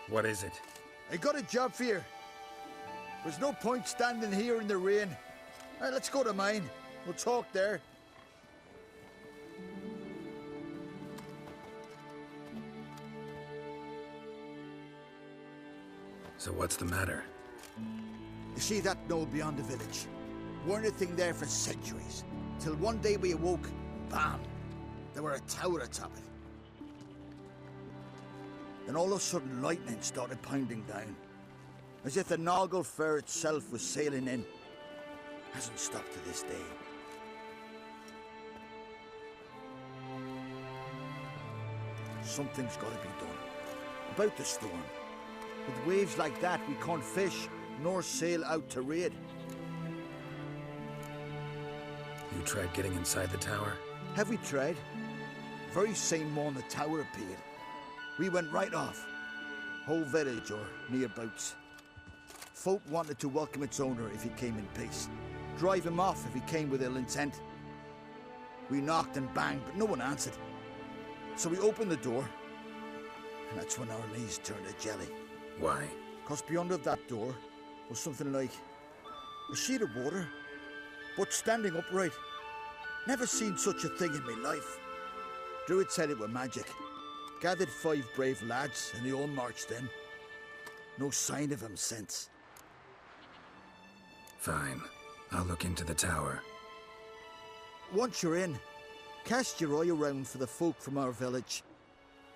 What is it? I got a job for you. There's no point standing here in the rain. Right, let's go to mine. We'll talk there. So what's the matter? You see that knoll beyond the village? Weren't a thing there for centuries. Till one day we awoke, bam! There were a tower atop it. Then all of a sudden lightning started pounding down. As if the Noggle Fair itself was sailing in. Hasn't stopped to this day. Something's got to be done. About the storm. With waves like that, we can't fish, nor sail out to raid. You tried getting inside the tower? Have we tried? Very same morning the tower appeared. We went right off. Whole village or nearabouts. Folk wanted to welcome its owner if he came in peace. Drive him off if he came with ill intent. We knocked and banged, but no one answered. So we opened the door, and that's when our knees turned to jelly. Why? Because beyond of that door was something like a sheet of water, but standing upright. Never seen such a thing in my life. Druid said it were magic. Gathered 5 brave lads, and they all marched in. No sign of him since. Fine. I'll look into the tower. Once you're in, cast your eye around for the folk from our village.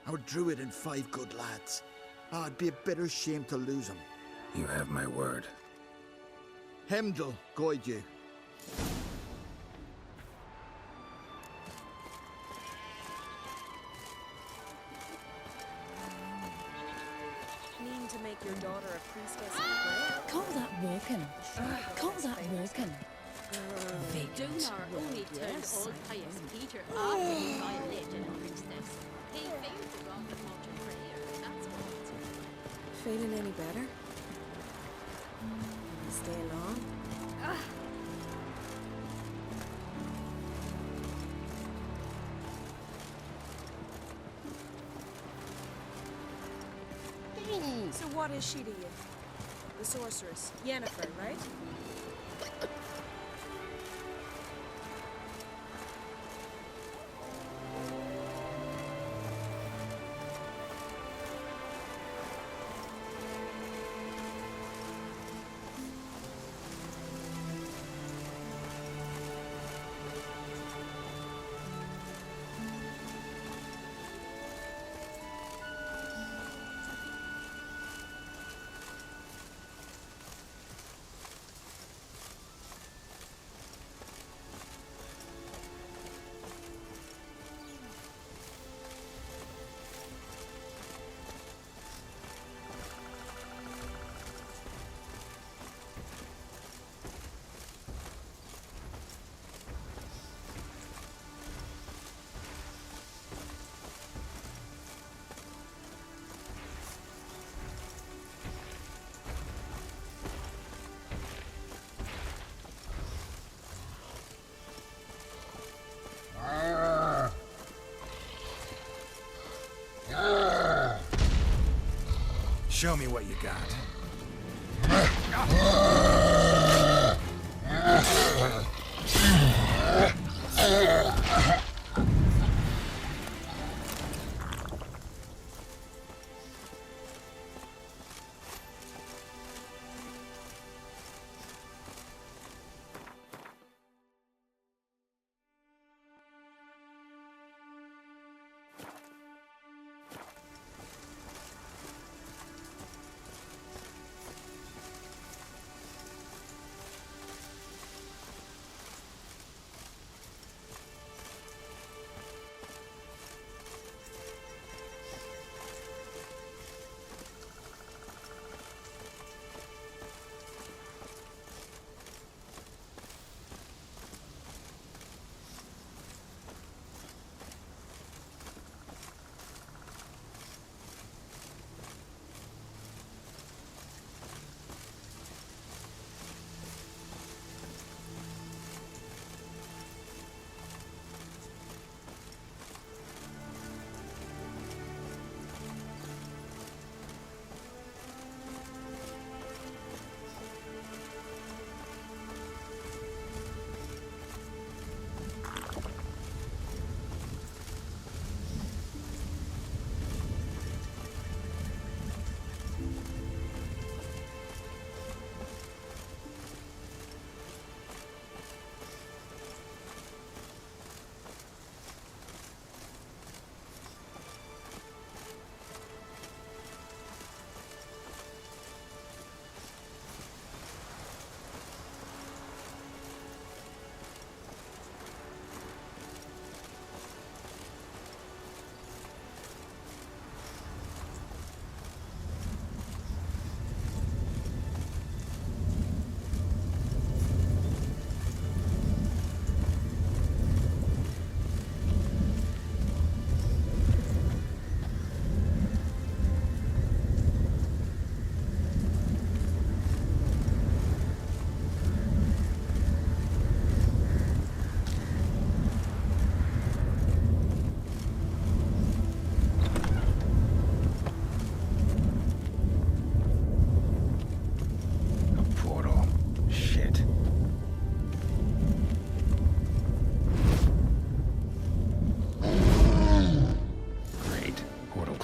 Our druid and 5 good lads. It'd be a bitter shame to lose them. You have my word. Hemdall guide you. Mean to make your daughter a priestess of prayer? Call that walking. Call that walking. Dunar only turned old pious Peter after he violated a priestess. He failed to rob the mortal prayer, that's what. Feeling any better? Stay long? So what is she to you? The sorceress, Yennefer, right? Show me what you got.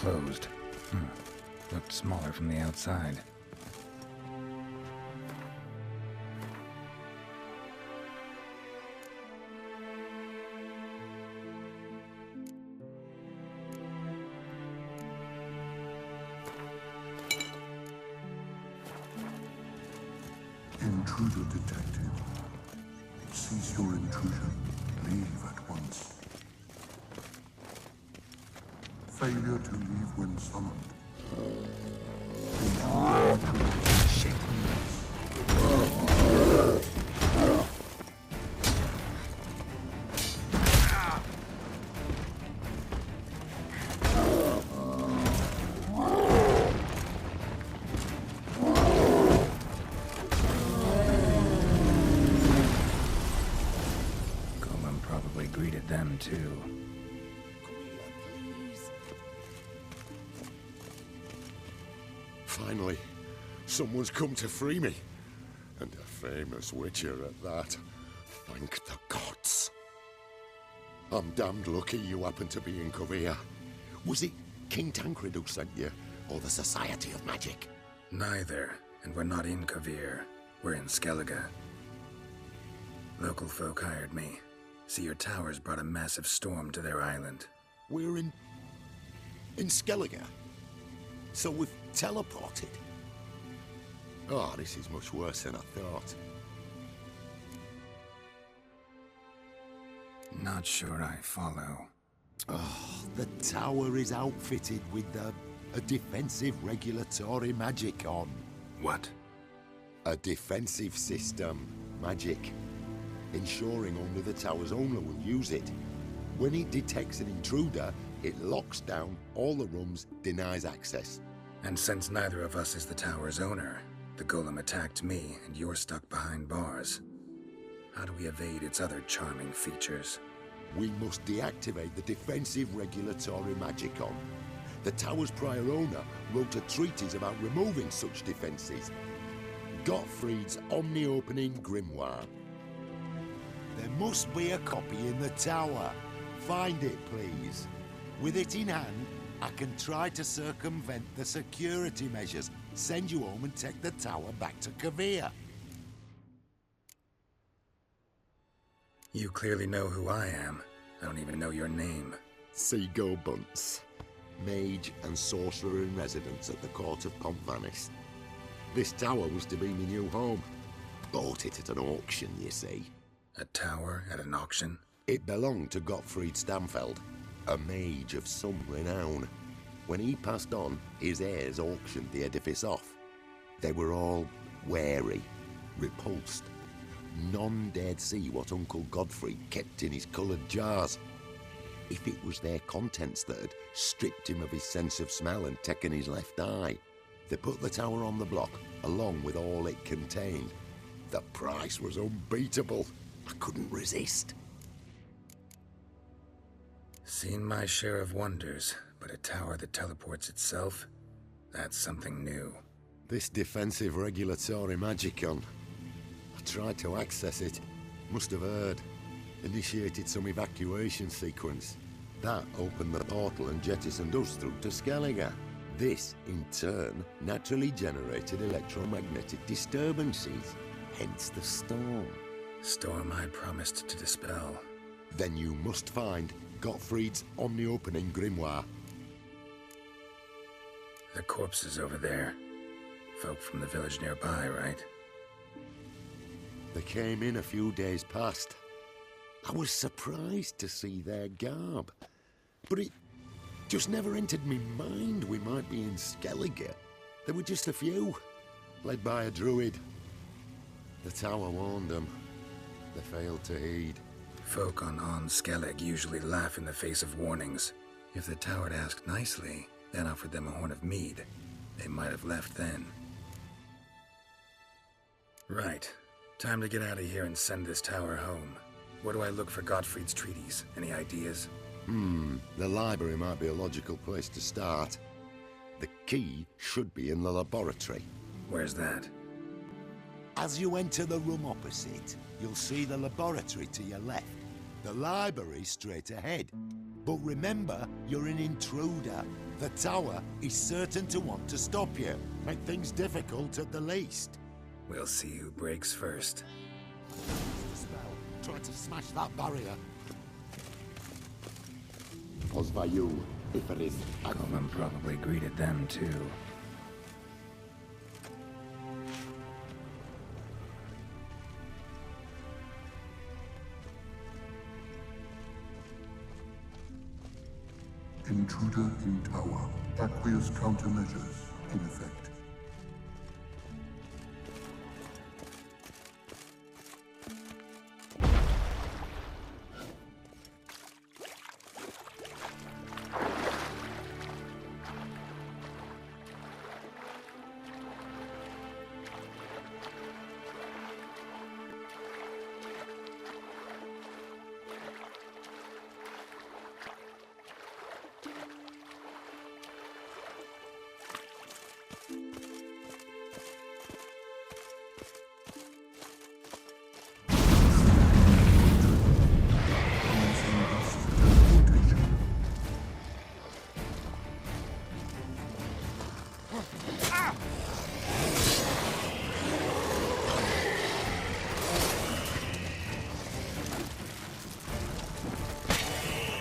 closed. Looked smaller from the outside. Intruder detected. Cease your intrusion. Leave at once. Failure to leave when summoned. Golem probably greeted them too. Finally, someone's come to free me. And a famous witcher at that. Thank the gods. I'm damned lucky you happen to be in Korea. Was it King Tancred who sent you, or the Society of Magic? Neither, and we're not in Kavir. We're in Skellige. Local folk hired me. See, your towers brought a massive storm to their island. We're in Skellige? So we've teleported? Oh, this is much worse than I thought. Not sure I follow. Oh, the tower is outfitted with a defensive regulatory magic on. What? A defensive system. Magic. Ensuring only the tower's owner will use it. When it detects an intruder, it locks down all the rooms, denies access. And since neither of us is the tower's owner, the golem attacked me and you're stuck behind bars. How do we evade its other charming features? We must deactivate the defensive regulatory magicon. The tower's prior owner wrote a treatise about removing such defenses. Gottfried's omni-opening grimoire. There must be a copy in the tower. Find it, please. With it in hand, I can try to circumvent the security measures, send you home and take the tower back to Kavir. You clearly know who I am. I don't even know your name. Seagull Bunce, mage and sorcerer in residence at the court of Pontvanis. This tower was to be my new home. Bought it at an auction, you see. A tower at an auction? It belonged to Gottfried Stamfeld, a mage of some renown. When he passed on, his heirs auctioned the edifice off. They were all wary, repulsed. None dared see what Uncle Godfrey kept in his coloured jars. If it was their contents that had stripped him of his sense of smell and taken his left eye, they put the tower on the block, along with all it contained. The price was unbeatable. I couldn't resist. Seen my share of wonders, but a tower that teleports itself? That's something new. This defensive regulatory magicon. I tried to access it. Must have heard. Initiated some evacuation sequence. That opened the portal and jettisoned us through to Skellige. This, in turn, naturally generated electromagnetic disturbances. Hence the storm. Storm I promised to dispel. Then you must find Gottfried's omni-opening grimoire. The corpses over there. Folk from the village nearby, right? They came in a few days past. I was surprised to see their garb. But it just never entered me mind we might be in Skellige. There were just a few, led by a druid. The tower warned them. They failed to heed. Folk on Skellig usually laugh in the face of warnings. If the tower had asked nicely, then offered them a horn of mead, they might have left then. Right. Time to get out of here and send this tower home. Where do I look for Gottfried's treatise? Any ideas? The library might be a logical place to start. The key should be in the laboratory. Where's that? As you enter the room opposite, you'll see the laboratory to your left. The library straight ahead. But remember, you're an intruder. The tower is certain to want to stop you. Make things difficult at the least. We'll see who breaks first. Spell. Try to smash that barrier. Pozvayu, if it is. Coleman probably greeted them too. Intruder in tower. Aqueous countermeasures in effect.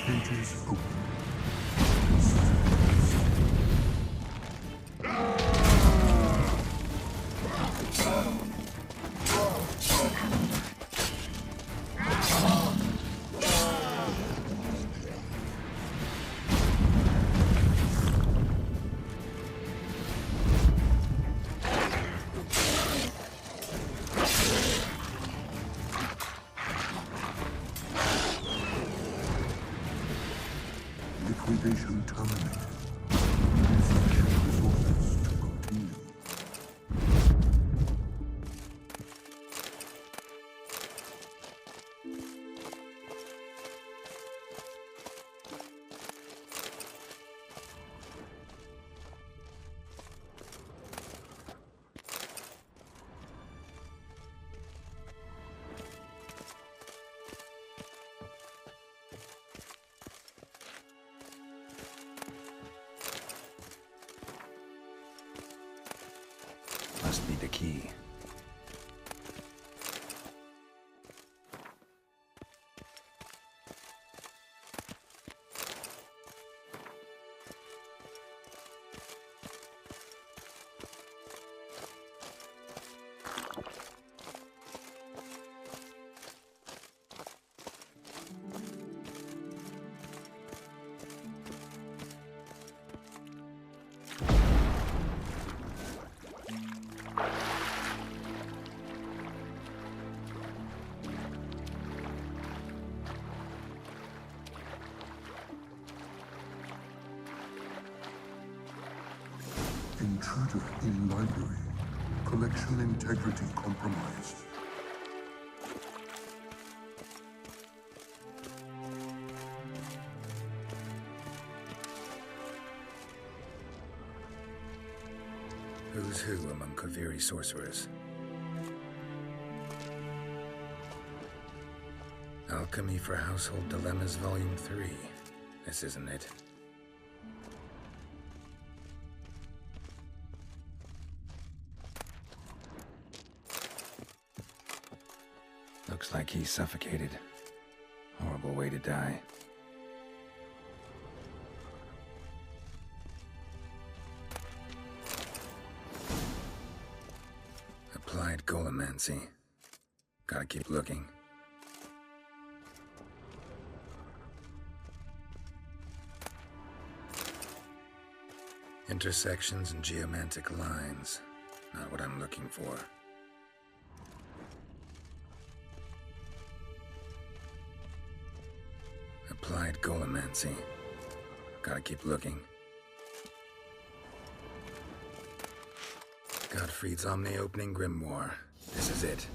Pages open. Liquidation terminated. Insufficient resources to continue. Must be the key. Intruder in library. Collection integrity compromised. Who's who among Kaviri sorcerers? Alchemy for Household Dilemmas, Volume 3. This isn't it. Looks like he's suffocated. Horrible way to die. Applied Golomancy. Gotta keep looking. Intersections and geomantic lines. Not what I'm looking for. Applied Golomancy. Gotta keep looking. Gottfried's Omni-Opening Grimoire. This is it.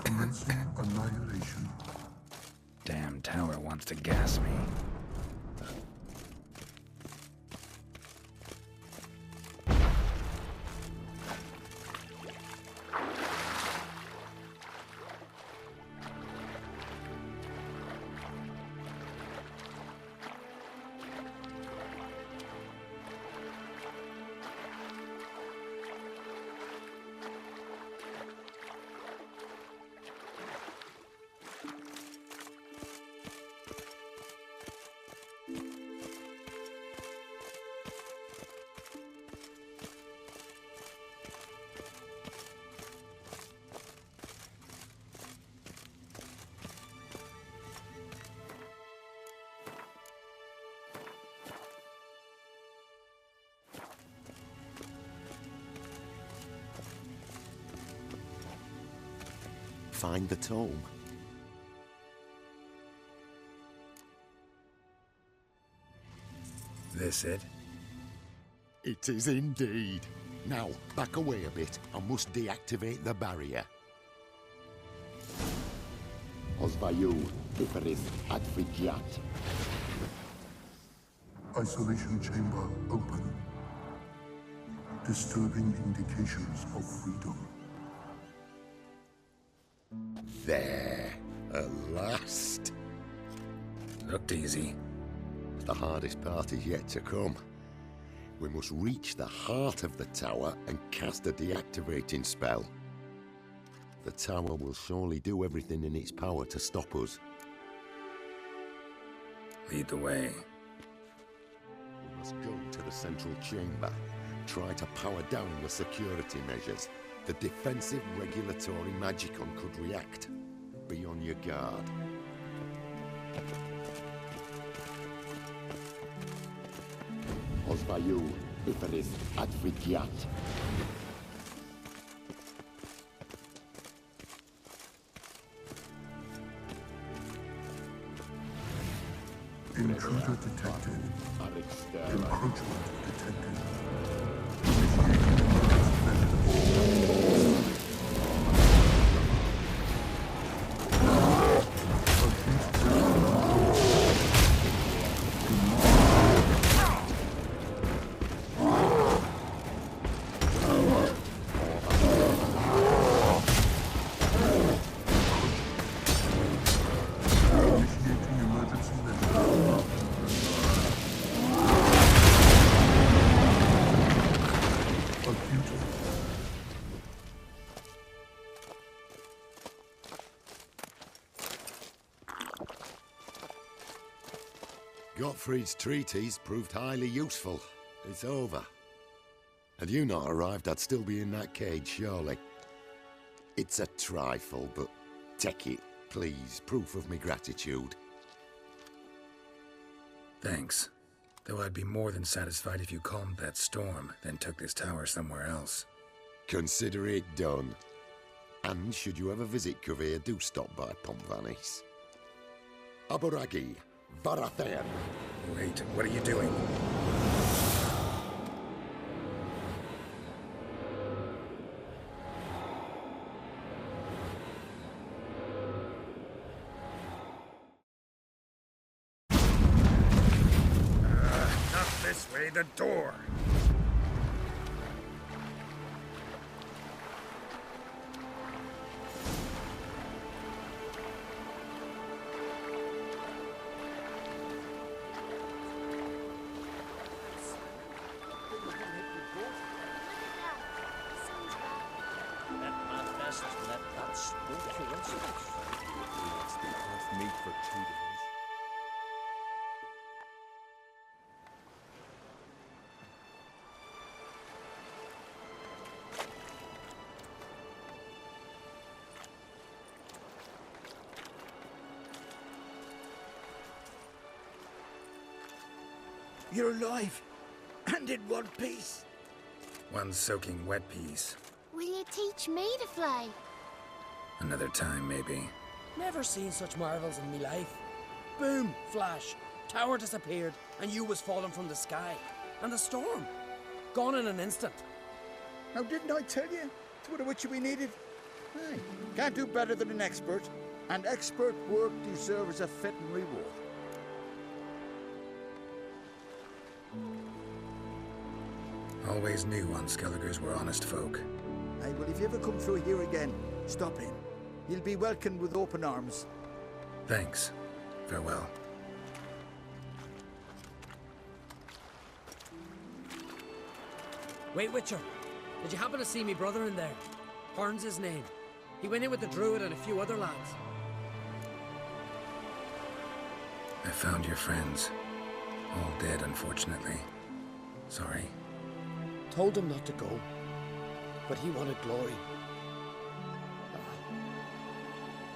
Commencing annihilation. Damn tower wants to gas me. find the tome. This it? It is indeed. Now, back away a bit. I must deactivate the barrier. Ozvayu, Iferis, Advigiat. Isolation chamber open. Disturbing indications of freedom. There, at last. Looked easy. The hardest part is yet to come. We must reach the heart of the tower and cast a deactivating spell. The tower will surely do everything in its power to stop us. Lead the way. We must go to the central chamber. Try to power down the security measures. The defensive regulatory magicon could react. Be on your guard. Ozvayu, Iferis, Advigiat. Intruder detected. Encroachment detected. Initiating emergency measures. Gottfried's treatise proved highly useful. It's over. Had you not arrived, I'd still be in that cage, surely. It's a trifle, but take it, please. Proof of me gratitude. Thanks. Though I'd be more than satisfied if you calmed that storm, then took this tower somewhere else. Consider it done. And should you ever visit Kovir, do stop by Pompvanis. Aboragi, Varathan. Wait, what are you doing? Not this way, the door! You're alive, and in one piece. One soaking wet piece. Will you teach me to fly? Another time, maybe. Never seen such marvels in me life. Boom, flash, tower disappeared, and you was falling from the sky. And the storm, gone in an instant. Now, didn't I tell you? It's what a witcher we needed. Hey, can't do better than an expert. And expert work deserves a fitting reward. Always knew Unskelligers were honest folk. Hey, well, if you ever come through here again, stop in. You'll be welcomed with open arms. Thanks. Farewell. Wait, Witcher. Did you happen to see me brother in there? Horn's his name. He went in with the druid and a few other lads. I found your friends. All dead, unfortunately. Sorry. Told him not to go, but he wanted glory.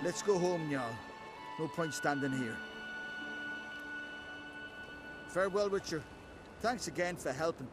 Let's go home, Jarl. No point standing here. Farewell, Witcher. Thanks again for helping.